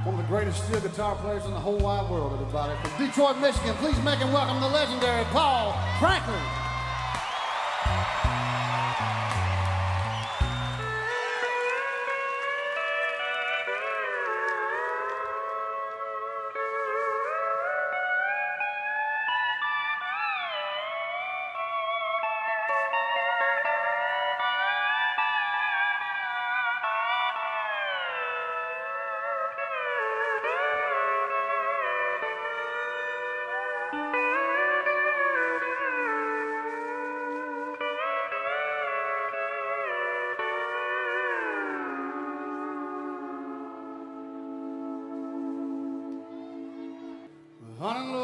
One of the greatest steel guitar players in the whole wide world, everybody. From Detroit, Michigan, please make him welcome the legendary Paul Franklin. Honking